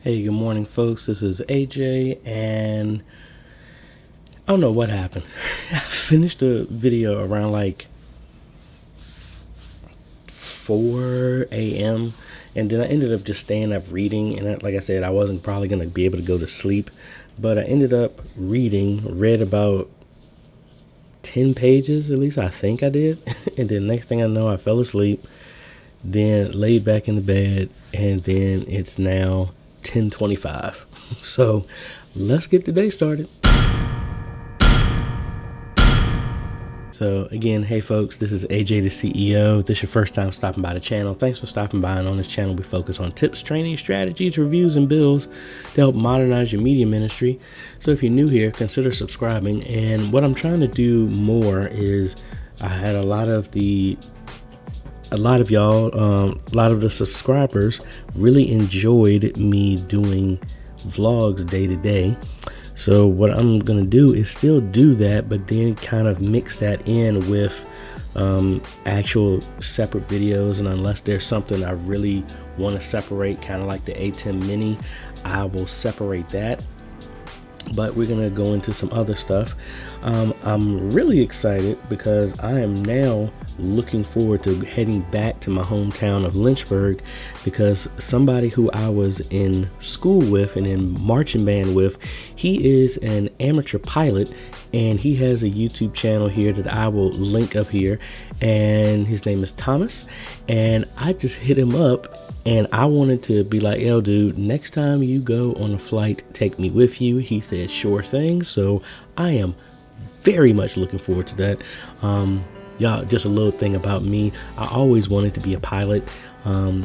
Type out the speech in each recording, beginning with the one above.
Hey, good morning, folks. This is AJ, and I don't know what happened. I finished the video around like 4 a.m., and then I ended up just staying up reading. And like I said, I wasn't probably going to be able to go to sleep, but I ended up read about 10 pages, at least I think I did. And then next thing I know, I fell asleep, then laid back in the bed, and then it's now 10:25. So let's get the day started. So again, hey folks, this is AJ the CEO. If this is your first time stopping by the channel, thanks for stopping by. And on this channel, we focus on tips, training, strategies, reviews, and builds to help modernize your media ministry. So if you're new here, consider subscribing. And what I'm trying to do more is I had a lot of the subscribers really enjoyed me doing vlogs day to day. So what I'm going to do is still do that, but then kind of mix that in with actual separate videos. And unless there's something I really want to separate, kind of like the A10 mini, I will separate that. But we're going to go into some other stuff. I'm really excited because I am now looking forward to heading back to my hometown of Lynchburg, because somebody who I was in school with and in marching band with, he is an amateur pilot, and he has a YouTube channel here that I will link up here, and his name is Thomas. And I just hit him up, and I wanted to be like, yo dude, next time you go on a flight, take me with you. He said sure thing. So I am very much looking forward to that. Y'all, just a little thing about me, I always wanted to be a pilot.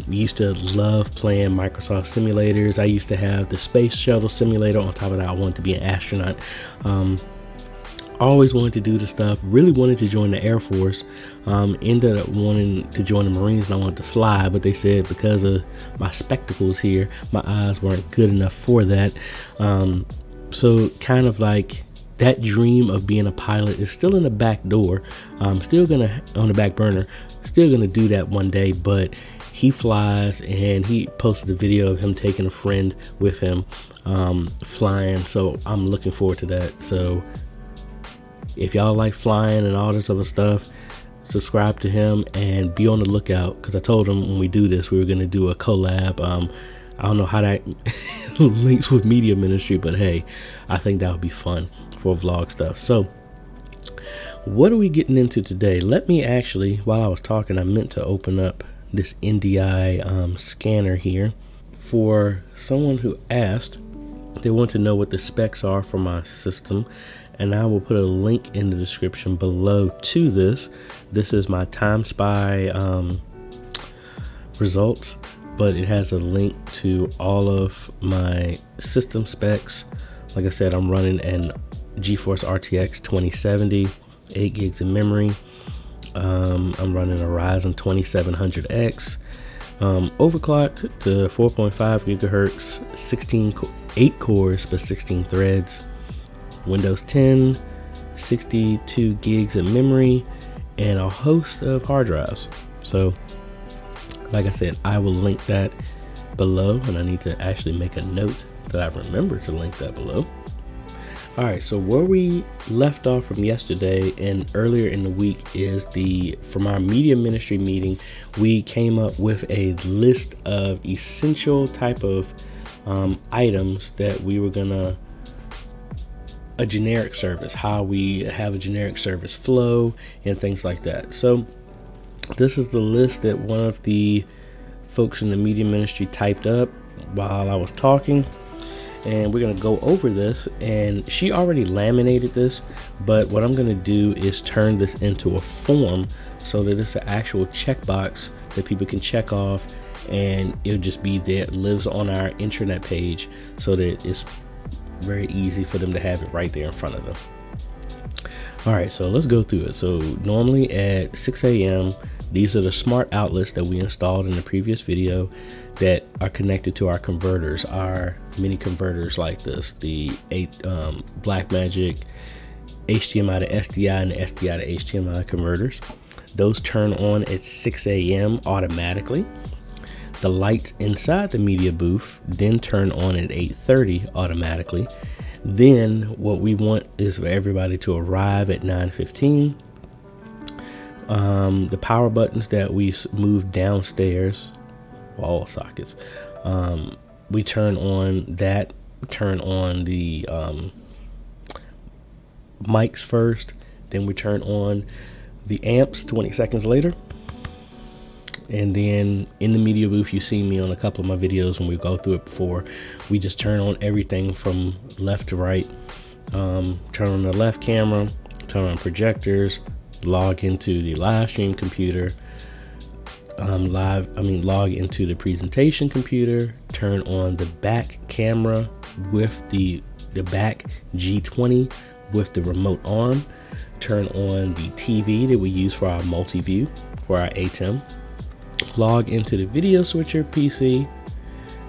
Used to love playing Microsoft simulators. I used to have the space shuttle simulator. On top of that, I wanted to be an astronaut. Always wanted to do the stuff, really wanted to join the Air Force. Ended up wanting to join the Marines, and I wanted to fly, but they said because of my spectacles here, my eyes weren't good enough for that. So kind of like that dream of being a pilot is still in the back door. Still gonna, on the back burner, still gonna do that one day. But he flies, and he posted a video of him taking a friend with him flying. So I'm looking forward to that. So if y'all like flying and all this other stuff, subscribe to him and be on the lookout, because I told him when we do this, we were going to do a collab. I don't know how that links with media ministry, but hey, I think that would be fun for vlog stuff. So what are we getting into today? Let me actually, while I was talking, I meant to open up this NDI scanner here for someone who asked. They want to know what the specs are for my system, and I will put a link in the description below to this. This is my Time Spy results, but it has a link to all of my system specs. Like I said, I'm running an GeForce RTX 2070, 8 gigs of memory. I'm running a Ryzen 2700X, overclocked to 4.5 gigahertz, 8 cores but 16 threads. Windows 10, 62 gigs of memory, and a host of hard drives. So like I said, I will link that below, and I need to actually make a note that I remember to link that below. All right, so where we left off from yesterday and earlier in the week is from our media ministry meeting, we came up with a list of essential type of items that we were gonna, a generic service, how we have a generic service flow and things like that. So this is the list that one of the folks in the media ministry typed up while I was talking, and we're going to go over this. And she already laminated this, but what I'm going to do is turn this into a form so that it's an actual checkbox that people can check off, and it'll just be there. It lives on our intranet page so that it's very easy for them to have it right there in front of them. All right, so let's go through it. So normally at 6 a.m., these are the smart outlets that we installed in the previous video that are connected to our converters, our mini converters like this, the Blackmagic HDMI to SDI and the SDI to HDMI converters. Those turn on at 6 a.m. automatically. the lights inside the media booth then turn on at 8:30 automatically. Then what we want is for everybody to arrive at 9:15. The power buttons that we move downstairs, wall sockets, we turn on that, turn on the mics first, then we turn on the amps 20 seconds later. And then in the media booth, you see me on a couple of my videos when we go through it before, we just turn on everything from left to right. Turn on the left camera, turn on projectors, log into the live stream computer, log into the presentation computer, turn on the back camera with the back G20 with the remote arm, turn on the TV that we use for our multi-view for our ATEM, log into the video switcher PC,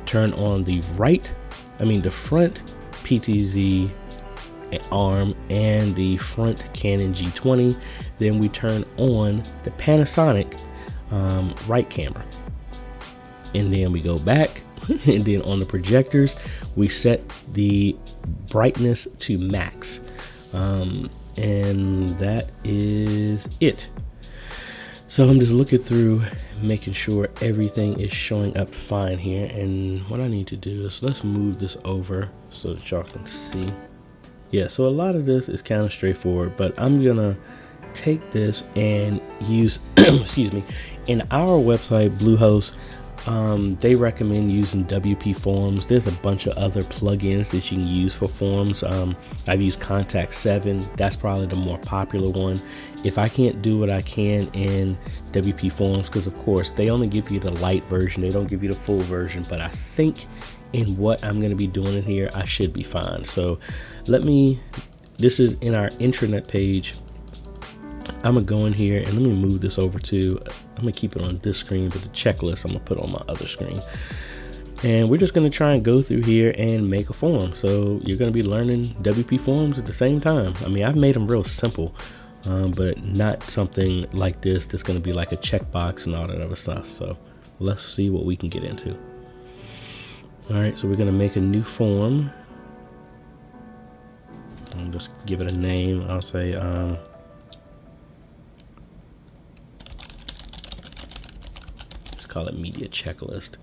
turn on the front PTZ arm and the front Canon G20. Then we turn on the Panasonic right camera, and then we go back and then on the projectors we set the brightness to max, and that is it. So I'm just looking through, making sure everything is showing up fine here. And what I need to do is let's move this over so that y'all can see. Yeah, so a lot of this is kind of straightforward, but I'm gonna take this and use, excuse me, in our website, Bluehost, they recommend using WP Forms. There's a bunch of other plugins that you can use for forms. I've used Contact 7. That's probably the more popular one. If I can't do what I can in WP Forms, because of course they only give you the light version, they don't give you the full version, but I think in what I'm going to be doing in here, I should be fine. So this is in our intranet page. I'm gonna go in here and let me move this over to, I'm gonna keep it on this screen, but the checklist I'm gonna put on my other screen. And we're just gonna try and go through here and make a form. So you're gonna be learning WP Forms at the same time. I mean, I've made them real simple, but not something like this that's gonna be like a checkbox and all that other stuff. So let's see what we can get into. All right, so we're gonna make a new form. I'll just give it a name. I'll say, call it media checklist.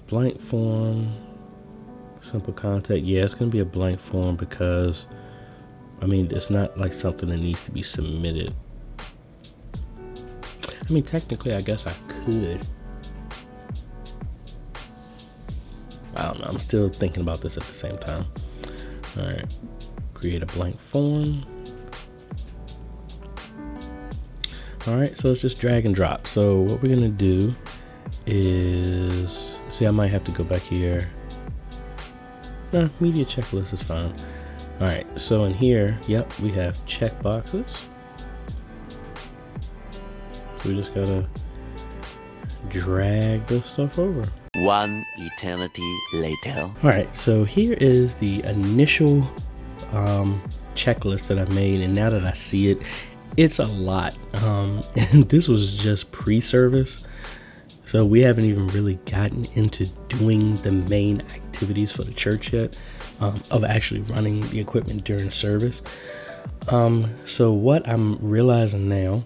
Blank form, simple contact. Yeah, it's gonna be a blank form because I mean it's not like something that needs to be submitted. I mean technically I guess I could. I don't know, I'm still thinking about this at the same time. All right, create a blank form. All right, so it's just drag and drop. So what we're gonna do is, see, I might have to go back here. Nah, media checklist is fine. All right, so in here, yep, we have check boxes. So we just gotta drag this stuff over. One eternity later. All right, so here is the initial checklist that I made, and now that I see it, it's a lot, and this was just pre-service, so we haven't even really gotten into doing the main activities for the church yet, of actually running the equipment during service. So what I'm realizing now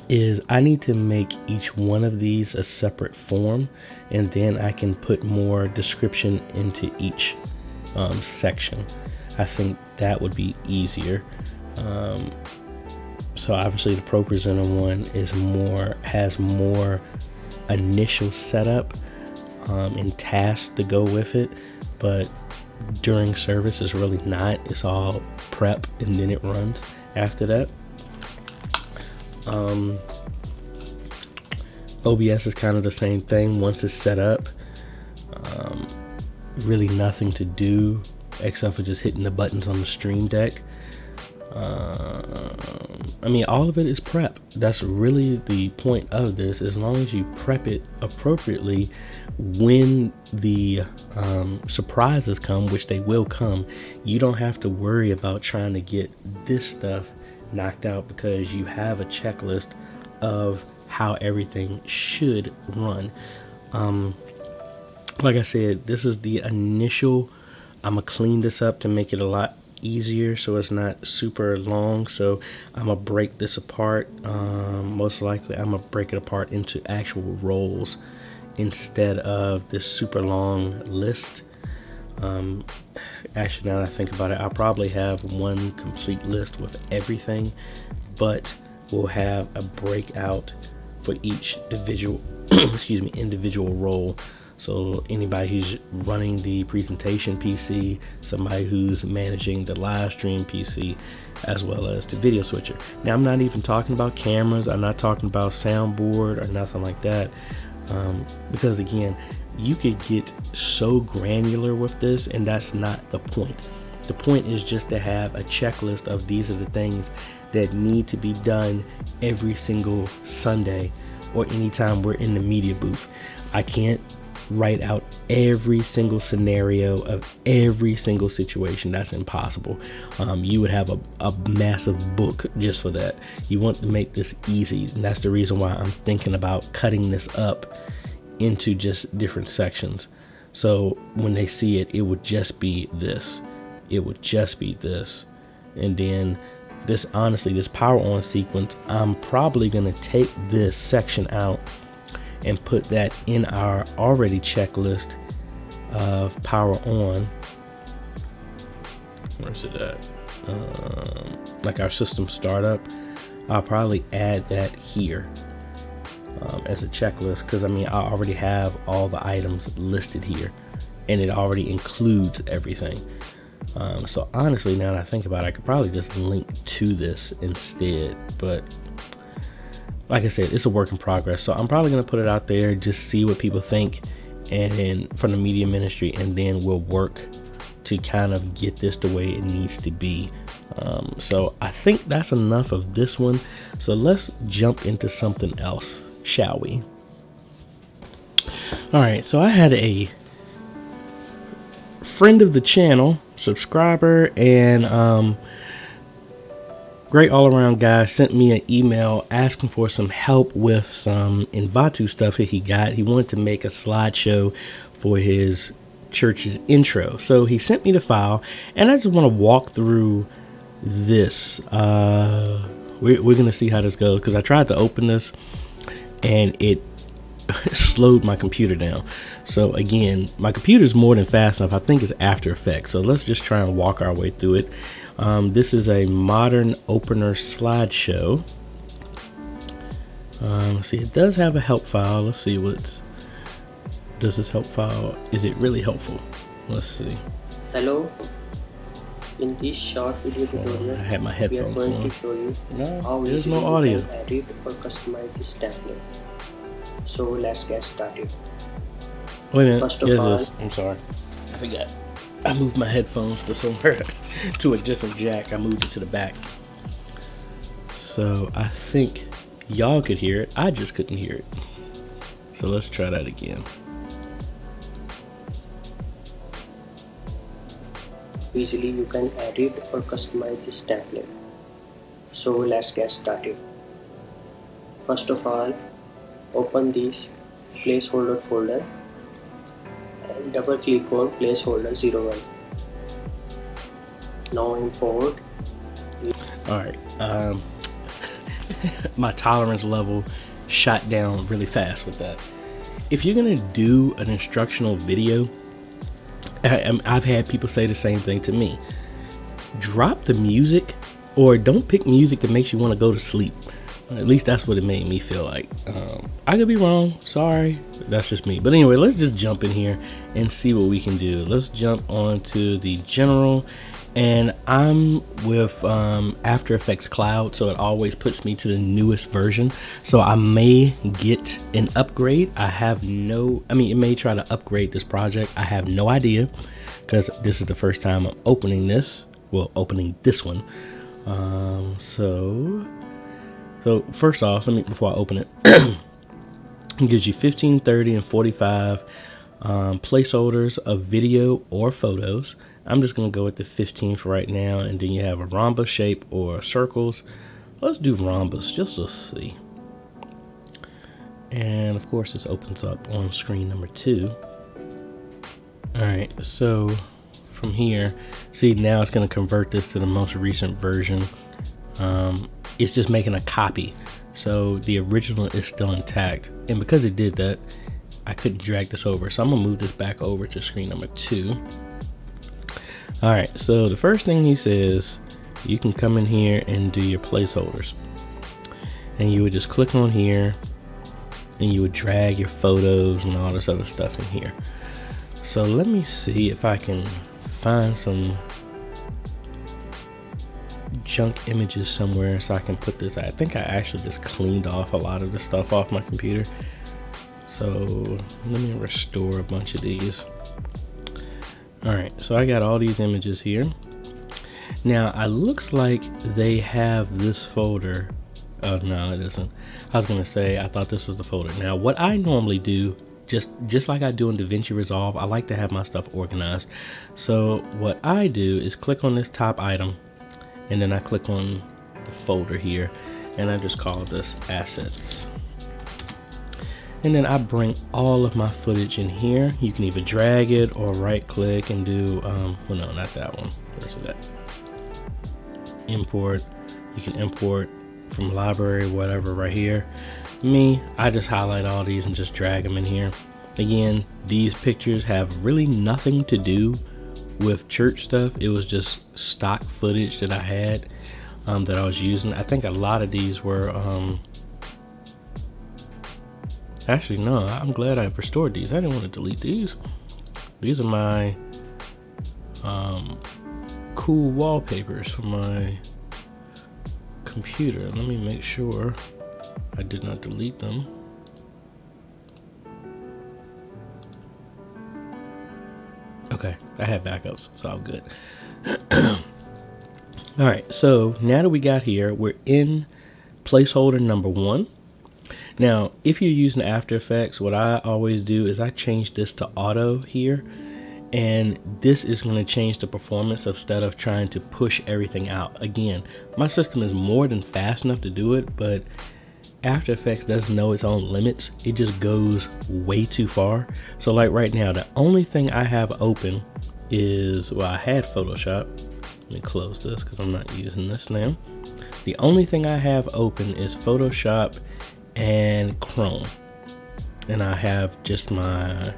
is I need to make each one of these a separate form, and then I can put more description into each section. I think that would be easier. So obviously the Pro Presenter one has more initial setup and tasks to go with it, but during service is really not. It's all prep and then it runs after that. OBS is kind of the same thing. Once it's set up, really nothing to do except for just hitting the buttons on the Stream Deck. I mean, all of it is prep. That's really the point of this. As long as you prep it appropriately, when the surprises come, which they will come, you don't have to worry about trying to get this stuff knocked out because you have a checklist of how everything should run. Like I said, this is the initial. I'm gonna clean this up to make it a lot easier so it's not super long. So I'm gonna break this apart. Most likely I'm gonna break it apart into actual roles instead of this super long list. Actually, now that I think about it, I'll probably have one complete list with everything, but we'll have a breakout for each individual individual role. So anybody who's running the presentation PC, somebody who's managing the live stream PC, as well as the video switcher. Now, I'm not even talking about cameras. I'm not talking about soundboard or nothing like that. Because again, you could get so granular with this, and that's not the point. The point is just to have a checklist of these are the things that need to be done every single Sunday or anytime we're in the media booth. I can't write out every single scenario of every single situation. That's impossible. You would have a massive book just for that. You want to make this easy, and that's the reason why I'm thinking about cutting this up into just different sections. So when they see it, it would just be this. It would just be this. And then this, honestly, this power on sequence, I'm probably going to take this section out and put that in our already checklist of power on. Where's it at? Like our system startup. I'll probably add that here as a checklist, because I mean, I already have all the items listed here and it already includes everything. So honestly, now that I think about it, I could probably just link to this instead, but like I said, it's a work in progress. So I'm probably going to put it out there, just see what people think and from the media ministry, and then we'll work to kind of get this the way it needs to be. So I think that's enough of this one. So let's jump into something else, shall we? All right. So I had a friend of the channel, subscriber, and great all around guy, sent me an email asking for some help with some Envato stuff that he got. He wanted to make a slideshow for his church's intro. So he sent me the file, and I just want to walk through this. We're going to see how this goes, because I tried to open this and it slowed my computer down. So again, my computer is more than fast enough. I think it's After Effects. So let's just try and walk our way through it. This is a modern opener slideshow. Let's see, it does have a help file. Let's see does this help file, is it really helpful? Let's see. Hello. In this short video tutorial, I had my headphones we are going on. to show you No, how there's easily no audio. you can edit or customize this template. So let's get started. Wait a minute. First of all, I'm sorry. I forgot. I moved my headphones to somewhere to a different jack. I moved it to the back. So I think y'all could hear it. I just couldn't hear it. So let's try that again. easily you can edit or customize this template. So let's get started. First of all, open this placeholder folder and double click on placeholder 01. Now import. Alright, my tolerance level shot down really fast with that. If you're gonna do an instructional video, I've had people say the same thing to me. Drop the music, or don't pick music that makes you want to go to sleep. At least that's what it made me feel like. I could be wrong, sorry, that's just me. But anyway, let's just jump in here and see what we can do. Let's jump on to the general, and I'm with After Effects Cloud, so it always puts me to the newest version. So I may get an upgrade. It may try to upgrade this project. I have no idea, because this is the first time I'm opening this. Well, opening this one. So first off, before I open it, it gives you 15, 30, and 45 placeholders of video or photos. I'm just going to go with the 15 for right now, and then you have a rhombus shape or circles. Let's do rhombus just to see. And of course this opens up on screen number 2. All right, so from here, see now it's going to convert this to the most recent version. It's just making a copy, so the original is still intact, and because it did that, I couldn't drag this over, so I'm gonna move this back over to screen number 2. All right, so the first thing he says, you can come in here and do your placeholders, and you would just click on here and you would drag your photos and all this other stuff in here. So let me see if I can find some junk images somewhere so I can put this. I think I actually just cleaned off a lot of the stuff off my computer, so let me restore a bunch of these. All right, so I got all these images here. Now it looks like they have this folder. Oh no, it isn't. I was gonna say I thought this was the folder. Now what I normally do, just like I do in DaVinci Resolve, I like to have my stuff organized. So what I do is click on this top item, and then I click on the folder here, and I just call this assets. And then I bring all of my footage in here. You can either drag it or right click and do, well no, not that one. Where's it at? Import. You can import from library, whatever, right here. Me, I just highlight all these and just drag them in here. Again, these pictures have really nothing to do with church stuff. It was just stock footage that I had that I was using. I think a lot of these were actually no, I'm glad I've restored these. I didn't want to delete these. These are my cool wallpapers for my computer. Let me make sure I did not delete them. Okay, I have backups, so I'm good. All right, so now that we got here, we're in placeholder number 1. Now, if you're using After Effects, what I always do is I change this to auto here, and this is going to change the performance instead of trying to push everything out. Again, my system is more than fast enough to do it, but After Effects doesn't know its own limits. It just goes way too far. So like right now, the only thing I have open is, well, I had Photoshop. Let me close this because I'm not using this now. The only thing I have open is Photoshop and Chrome. And I have just my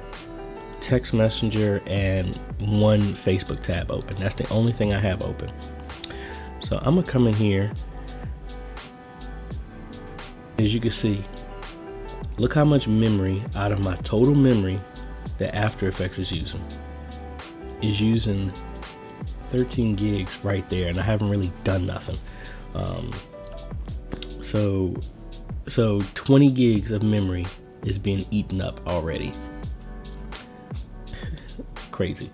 text messenger and one Facebook tab open. That's the only thing I have open. So I'm gonna come in here. As you can see, look how much memory out of my total memory that After Effects is using. Is using 13 gigs right there, and I haven't really done nothing. So 20 gigs of memory is being eaten up already. Crazy.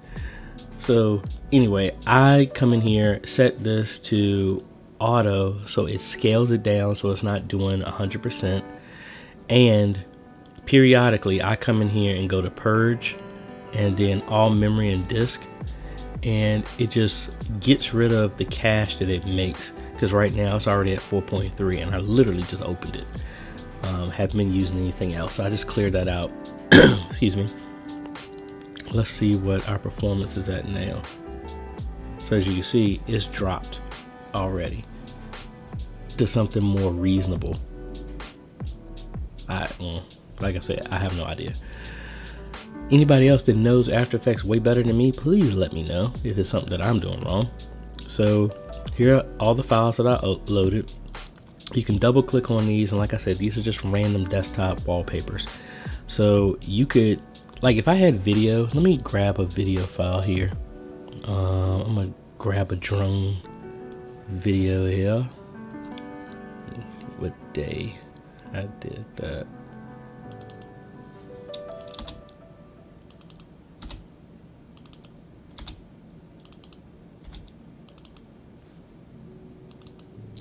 So anyway, I come in here, set this to auto so it scales it down so it's not doing 100%, and periodically I come in here and go to purge and then all memory and disk, and it just gets rid of the cache that it makes, because right now it's already at 4.3 and I literally just opened it. Haven't been using anything else, so I just cleared that out. Excuse me. Let's see what our performance is at now. So as you can see, it's dropped already to something more reasonable. Like I said, I have no idea. Anybody else that knows After Effects way better than me, please let me know if it's something that I'm doing wrong. So here are all the files that I uploaded. You can double click on these, and like I said, these are just random desktop wallpapers. So you could, like if I had video, let me grab a video file here. I'm gonna grab a drone video here. What day I did that.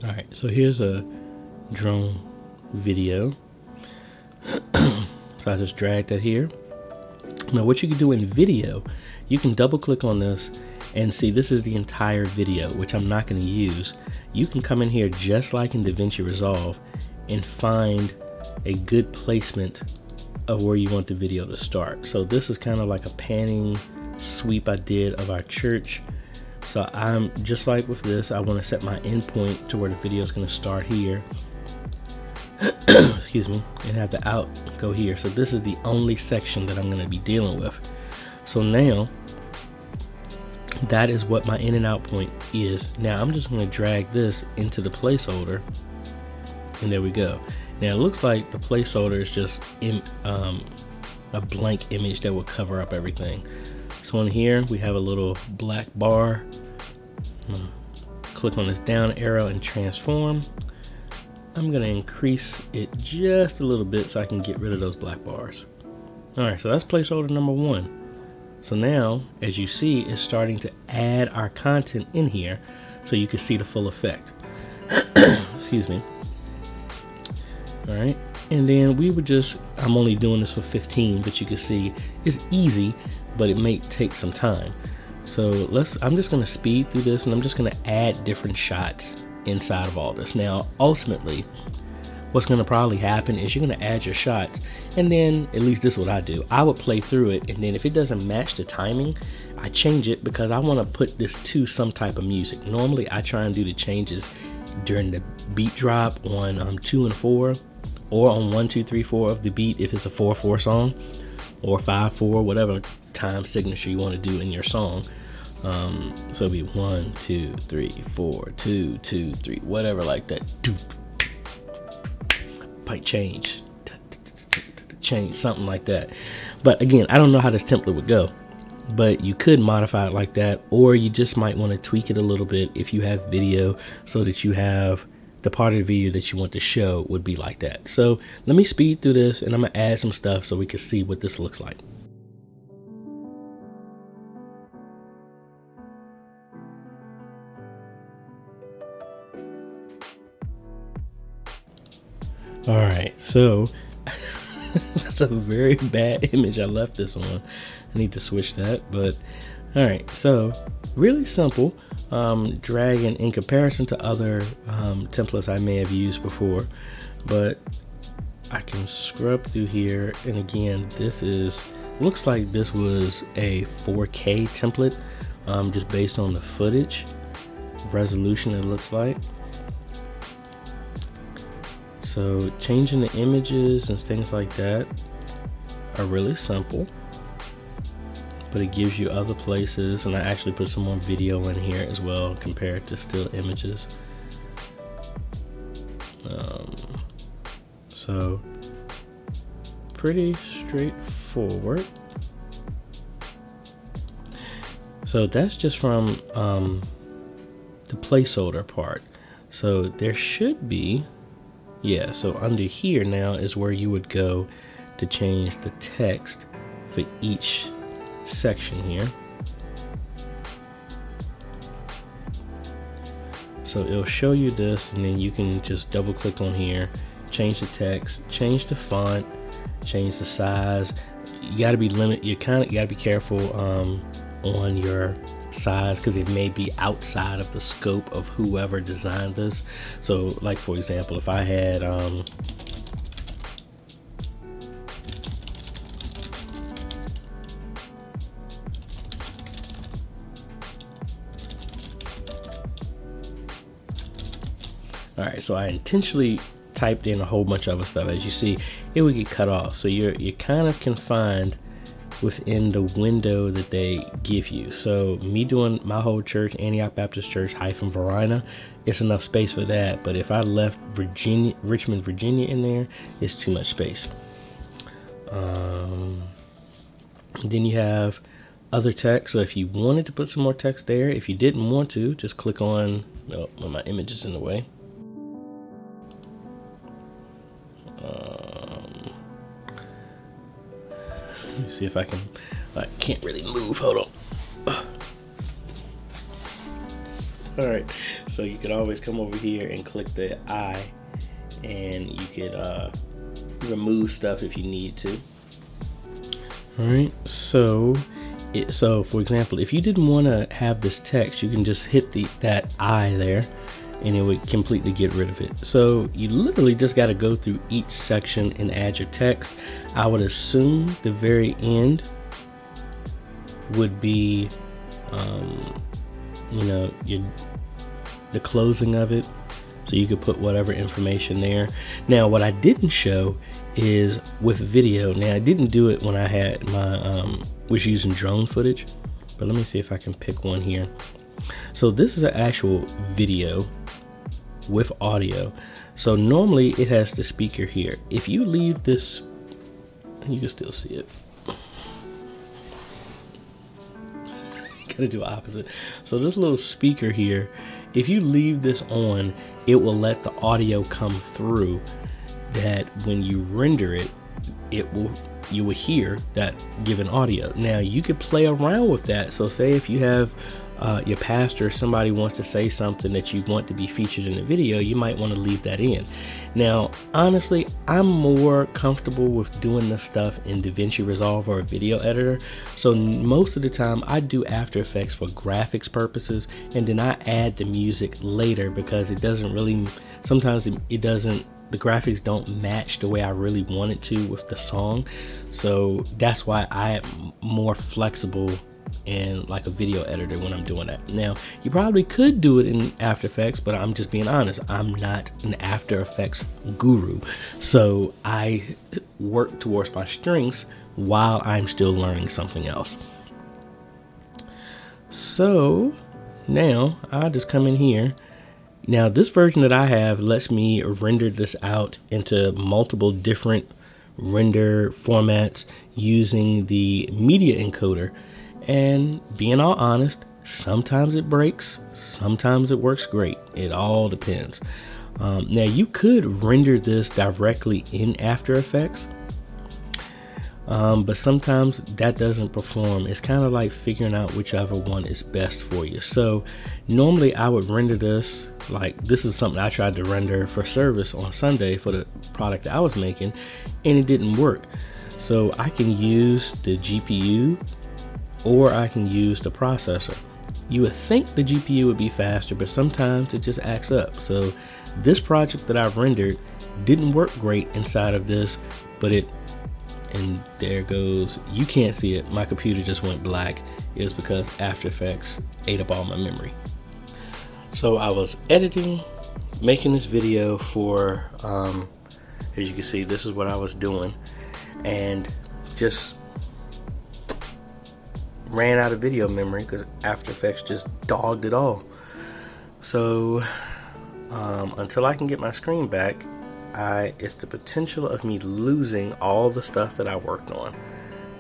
All right, so here's a drone video. So I just dragged that here. Now what you can do in video, you can double click on this and see this is the entire video, which I'm not going to use. You can come in here just like in DaVinci Resolve and find a good placement of where you want the video to start. So this is kind of like a panning sweep I did of our church. So I'm just like with this, I want to set my endpoint to where the video is going to start here. Excuse me, and have the out go here. So this is the only section that I'm going to be dealing with. So now that is what my in and out point is. Now I'm just going to drag this into the placeholder, and there we go. Now it looks like the placeholder is just in a blank image that will cover up everything. So in here we have a little black bar. Click on this down arrow and transform. I'm gonna increase it just a little bit so I can get rid of those black bars. All right, so that's placeholder number 1. So now, as you see, it's starting to add our content in here so you can see the full effect. Excuse me. All right, and then we would just, I'm only doing this for 15, but you can see it's easy, but it may take some time. So I'm just gonna speed through this, and I'm just gonna add different shots inside of all this. Now, ultimately, what's gonna probably happen is you're gonna add your shots, and then, at least this is what I do, I would play through it, and then if it doesn't match the timing, I change it because I wanna put this to some type of music. Normally, I try and do the changes during the beat drop on 2 and 4, or on 1, 2, 3, 4 of the beat if it's a 4/4 song, or 5/4, whatever time signature you want to do in your song. So it'll be 1, 2, 3, 4, 2, 2, 3, whatever, like that. Might change, something like that. But again, I don't know how this template would go, but you could modify it like that, or you just might want to tweak it a little bit if you have video, so that you have the part of the video that you want to show would be like that. So let me speed through this, and I'm gonna add some stuff so we can see what this looks like. All right, so that's a very bad image I left this on. I need to switch that, but all right, so really simple. Dragging in comparison to other templates I may have used before, but I can scrub through here, and again, this looks like this was a 4K template, just based on the footage resolution it looks like. So changing the images and things like that are really simple, but it gives you other places, and I actually put some more video in here as well compared to still images. So pretty straightforward. So that's just from the placeholder part. So there should be, yeah, so under here now is where you would go to change the text for each section here. So it'll show you this, and then you can just double click on here, change the text, change the font, change the size. You got to be you kind of got to be careful on your size, because it may be outside of the scope of whoever designed this. So like, for example, if I had all right, so I intentionally typed in a whole bunch of other stuff. As you see, it would get cut off, so you're kind of confined within the window that they give you. So me doing my whole church, Antioch Baptist Church Varina, it's enough space for that. But if I left Richmond, Virginia in there, it's too much space. Then you have other text. So if you wanted to put some more text there, if you didn't want to, just click on, oh, my image is in the way. Let me see if I can't really move, hold on. All right, so you could always come over here and click the I, and you could remove stuff if you need to. All right, so for example, if you didn't want to have this text, you can just hit that I there, and it would completely get rid of it. So you literally just got to go through each section and add your text. I would assume the very end would be, the closing of it. So you could put whatever information there. Now, what I didn't show is with video. Now, I didn't do it when I had my, was using drone footage, but let me see if I can pick one here. So this is an actual video with audio. So normally it has the speaker here. If you leave this, you can still see it. Gotta do opposite. So this little speaker here, if you leave this on, it will let the audio come through, that when you render it, you will hear that given audio. Now you could play around with that. So say if you have your pastor or somebody wants to say something that you want to be featured in the video, you might want to leave that in. Now, honestly, I'm more comfortable with doing this stuff in DaVinci Resolve or a video editor. So most of the time I do After Effects for graphics purposes, and then I add the music later because it doesn't really, sometimes it doesn't, the graphics don't match the way I really want it to with the song. So that's why I'm more flexible in like a video editor when I'm doing that. Now, you probably could do it in After Effects, but I'm just being honest, I'm not an After Effects guru. So I work towards my strengths while I'm still learning something else. So now I'll just come in here. Now this version that I have lets me render this out into multiple different render formats using the media encoder. And being all honest, sometimes it breaks, sometimes it works great. It all depends. Now you could render this directly in After Effects, but sometimes that doesn't perform. It's kind of like figuring out whichever one is best for you. So normally I would render this, like this is something I tried to render for service on Sunday for the product that I was making, and it didn't work. So I can use the GPU or I can use the processor. You would think the GPU would be faster, but sometimes it just acts up. So this project that I've rendered didn't work great inside of this, but and there goes, you can't see it, my computer just went black. It was because After Effects ate up all my memory. So I was editing, making this video for, as you can see, this is what I was doing, and just ran out of video memory because After Effects just dogged it all. So until I can get my screen back, it's the potential of me losing all the stuff that I worked on.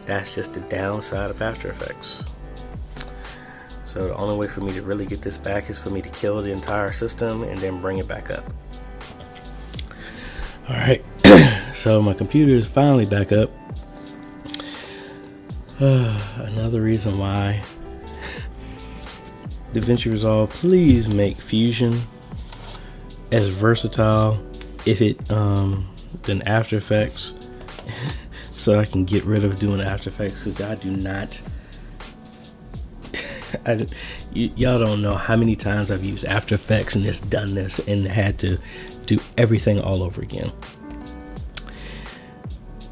That's just the downside of After Effects. So the only way for me to really get this back is for me to kill the entire system and then bring it back up. All right, so my computer is finally back up. Another reason why DaVinci Resolve, please make Fusion as versatile than After Effects, so I can get rid of doing After Effects, because I do not y'all don't know how many times I've used After Effects and it's done this and had to do everything all over again.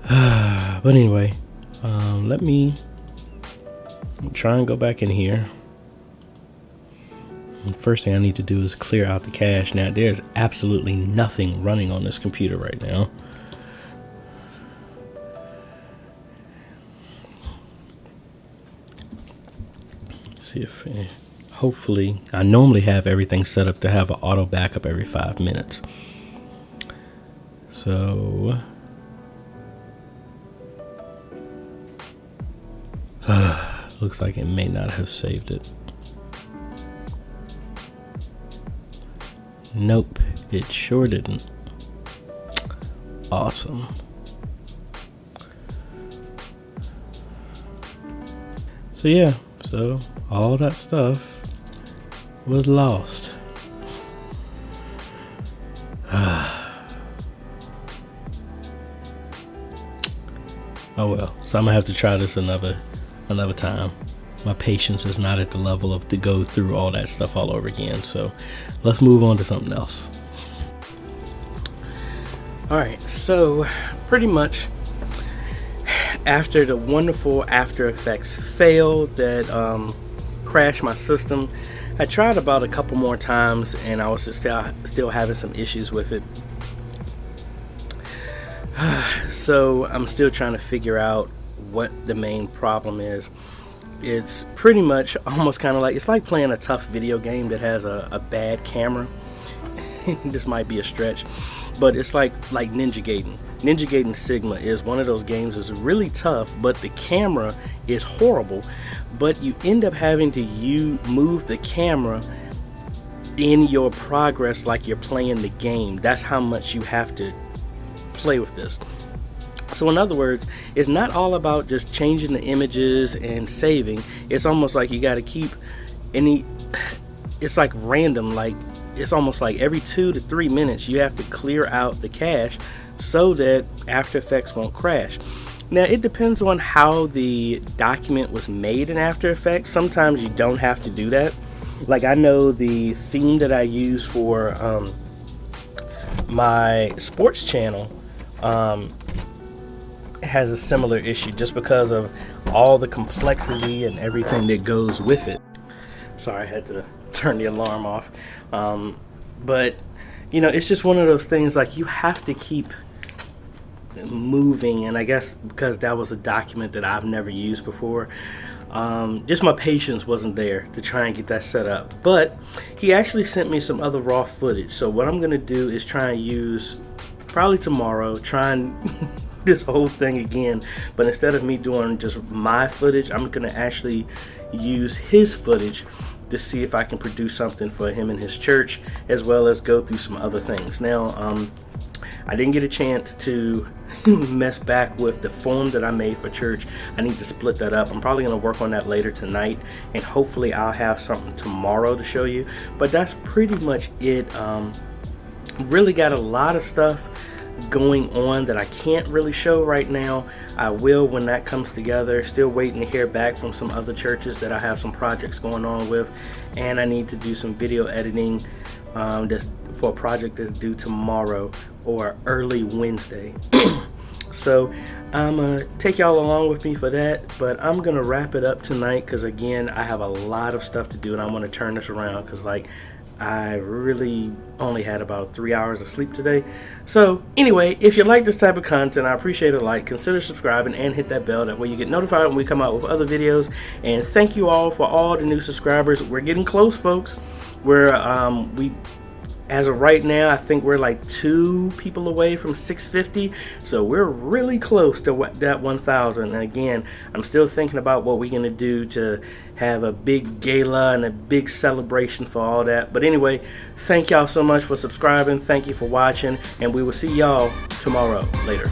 But anyway, let me try and go back in here. And first thing I need to do is clear out the cache. Now there's absolutely nothing running on this computer right now. See if hopefully, I normally have everything set up to have an auto backup every 5 minutes. So looks like it may not have saved it. Nope, it sure didn't. Awesome. So yeah, so all that stuff was lost. Oh well, so I'm gonna have to try this another time. my patience is not at the level of to go through all that stuff all over again. So let's move on to something else. All right, so pretty much after the wonderful After Effects fail that crashed my system, I tried about a couple more times and I was still having some issues with it. So I'm still trying to figure out what the main problem is. It's pretty much almost kind of like, it's like playing a tough video game that has a bad camera. This might be a stretch, but it's like Ninja Gaiden. Ninja Gaiden Sigma is one of those games that's really tough, but the camera is horrible. But you end up having to move the camera in your progress like you're playing the game. That's how much you have to play with this. So in other words, it's not all about just changing the images and saving. It's almost like you got to keep it's like random, like it's almost like every 2 to 3 minutes you have to clear out the cache so that After Effects won't crash. Now it depends on how the document was made in After Effects. Sometimes you don't have to do that. Like I know the theme that I use for my sports channel has a similar issue just because of all the complexity and everything that goes with it. Sorry, I had to turn the alarm off. But you know, it's just one of those things, like you have to keep moving, and I guess because that was a document that I've never used before, just my patience wasn't there to try and get that set up. But he actually sent me some other raw footage, so what I'm gonna do is try and use, probably tomorrow, try and this whole thing again, but instead of me doing just my footage, I'm gonna actually use his footage to see if I can produce something for him and his church, as well as go through some other things. Now I didn't get a chance to mess back with the form that I made for church. I need to split that up. I'm probably going to work on that later tonight, and hopefully I'll have something tomorrow to show you. But that's pretty much it. Really got a lot of stuff going on that I can't really show right now. I will when that comes together. Still waiting to hear back from some other churches that I have some projects going on with, and I need to do some video editing that's for a project that's due tomorrow or early Wednesday. So I'm gonna take y'all along with me for that, but I'm gonna wrap it up tonight because again I have a lot of stuff to do and I want to turn this around because like I really only had about 3 hours of sleep today. So anyway, if you like this type of content, I appreciate a like, consider subscribing and hit that bell, that way you get notified when we come out with other videos. And thank you all for all the new subscribers. We're getting close, folks. We're as of right now, I think we're like 2 people away from 650, so we're really close to that 1,000. And again, I'm still thinking about what we're gonna do to have a big gala and a big celebration for all that. But anyway, thank y'all so much for subscribing. Thank you for watching, and we will see y'all tomorrow. Later.